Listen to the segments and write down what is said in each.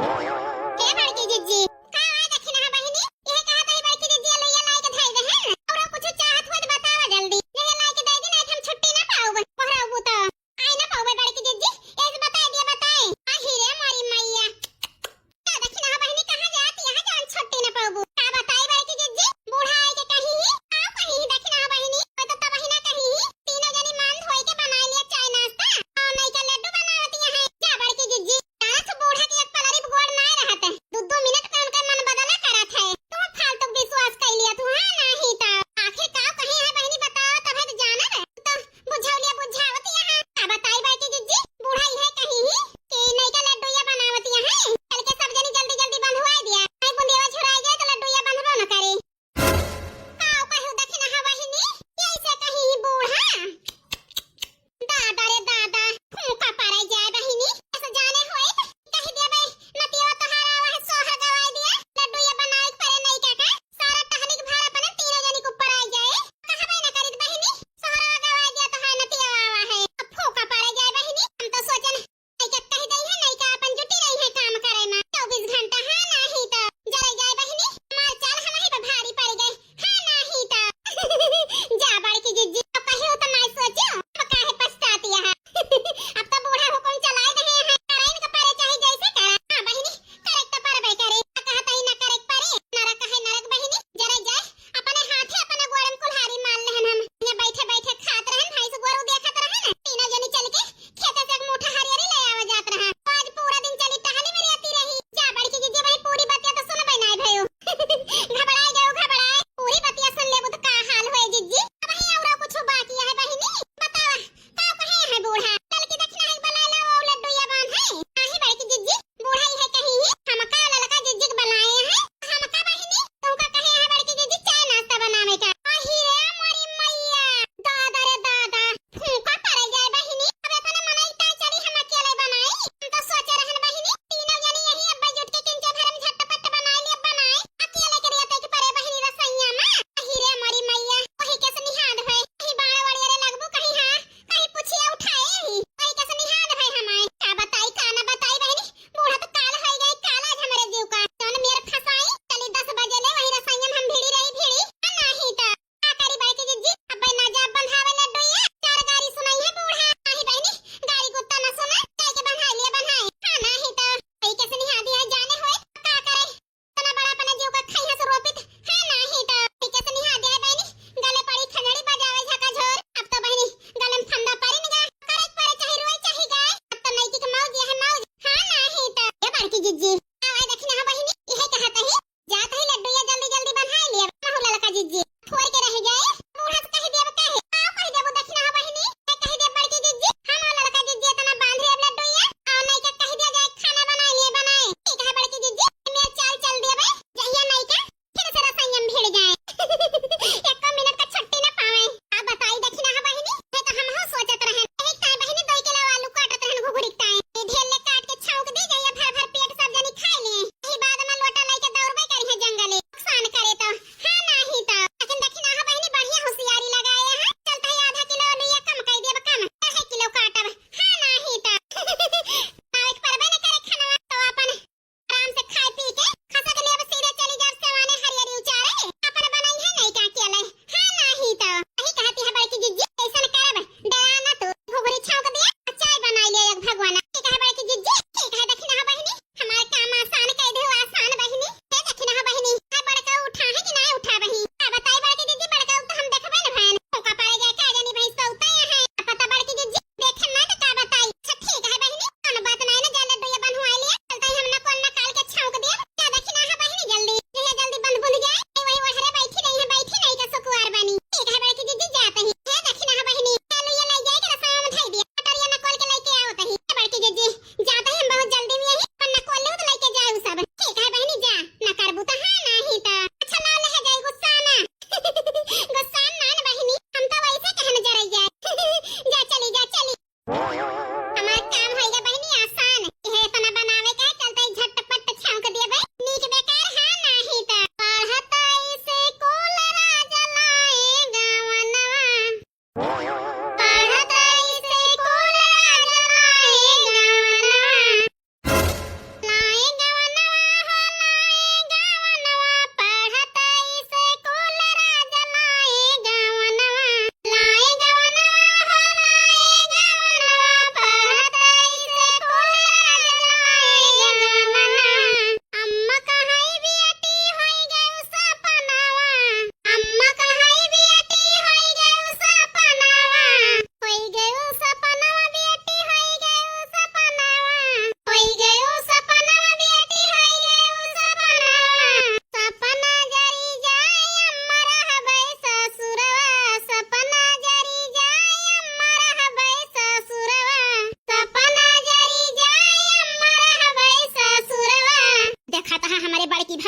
हे बड़की जिज्जी का आए देखे ना बहिनी यह कहा तई बड़की जिज्जी लइया लाई के धाई दे हैं और कुछ चाहत हो तो बतावा जल्दी यह लाई के दे दी नहीं हम छुट्टी ना पाऊ पहराबू तो आई ना पाऊ बड़की जिज्जी ऐसे बता दिया बताए आही रे मोरी मैया का देखे ना बहिनी कहां जाती यहां जान छुट्टी ना पाऊ का बताई बड़की जिज्जी बूढ़ा आई के कहीं आ कहीं देखे ना बहिनी तो तब ही ना कहीं तीनों जनी मान होई के बना लिया चाय नाश्ता और नहीं का लड्डू बनावती है जा बड़की जिज्जी कास बूढ़ा के एक पलरी गोड़ ना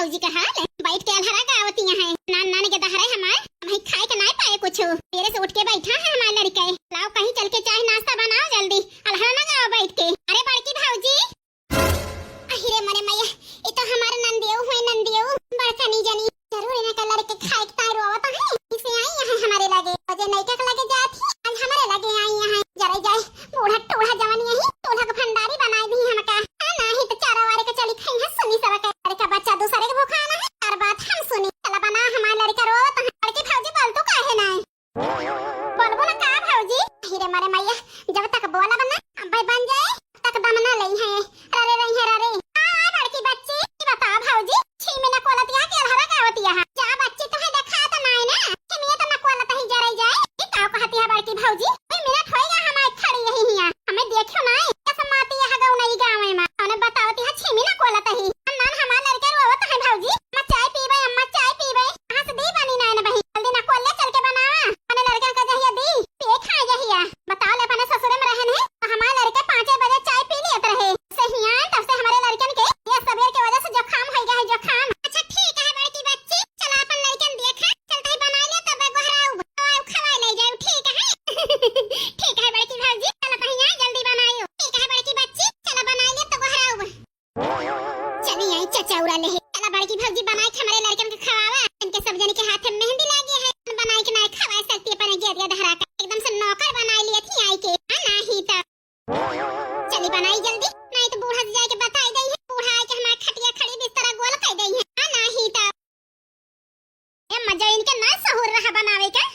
भौजी का हाल बैठ के अलहरा गावतिया है नान नान के दहरे हमार भाई खाए के नहीं पाए कुछ तेरे से उठ के बैठा है हमारे लड़का लाओ कहीं चल के चाय नाश्ता बनाओ जल्दी अलहरा ना गाओ बैठ के अरे बड़की भौजी अहिरे मरे मैया ये तो हमारे नंदियो हुए नंदियो बड़का नहीं जानी जरूर इन्हें का लड़के खाए के तारो आवत है इसे आई है हमारे लगे अजय नैका के लगे जाती आज हमारे लगे आई है जरा जाए बूढ़ा टूढ़ा जवानी है टूढ़ा का भंडारी बनाई दी हमका नहीं तो चारा वारे का चली खाई है सुनी सब का बच्चा दूसरे के भूखा ना है हर बात हम सुनी चला बना हमारे लड़का रो तो लड़की भौजी बोल तो काहे ना बोलबो ना का भौजी अहिरे मरे मैया जब तक बोला बना अब बन जाए तक दम ना लई है अरे रही है अरे लड़की बच्ची बता भौजी 6 महीना कोलतिया के अलहरा गावतिया जा बच्ची तो है देखा तो नहीं ना 6 महीना तो ना कोलत ही जरई जाए ये का कहती है बड़की भौजी 2 मिनट होएगा हमारे खड़ी रही हिया हमें देखियो ना कैसे माती है गौ नहीं गांव में उन्हें बतावती है 6 महीना कोलत ही नान हमार लड़के रोवत है भौजी अम्मा चाय पीबे अम्मा चाय पीबे कहां से दी बनी ना बही जल्दी ना कोल्ले चल के बनावा अपने लड़के का जहिया दी पे खा जहिया बताओ ले अपने ससुर में रहन है तो हमारे लड़के 5 बजे चाय पी लेत रहे से हिया तब से हमारे लड़कन के ये सबेर के वजह से जुकाम हो गया है जुकाम अच्छा ठीक है बड़की बच्ची चला अपन लड़कन देखा चलते ही बना ले तब गोहराऊ खवाई ले जाओ ठीक है ठीक है बड़की भौजी चला पहिया जल्दी बनाइयो ठीक है बड़की बच्ची चला बना ले तो गोहराऊ चली आई चचा उड़ा ले चला बड़की भौजी बनाई के हमारे लड़कन के खवावा इनके सब जन के हाथ में मेहंदी लगी है बनाई के नहीं खवा सकती अपन गेरिया धरा का एकदम से नौकर बना लिए थी आई के नहीं तो चली बनाई जल्दी नहीं तो बूढ़ा से जाके बताई गई है बूढ़ा आके हमारे खटिया खड़ी बिस्तर गोल कर गई है नहीं तो ये मजा इनके ना सहूर रहा बनावे का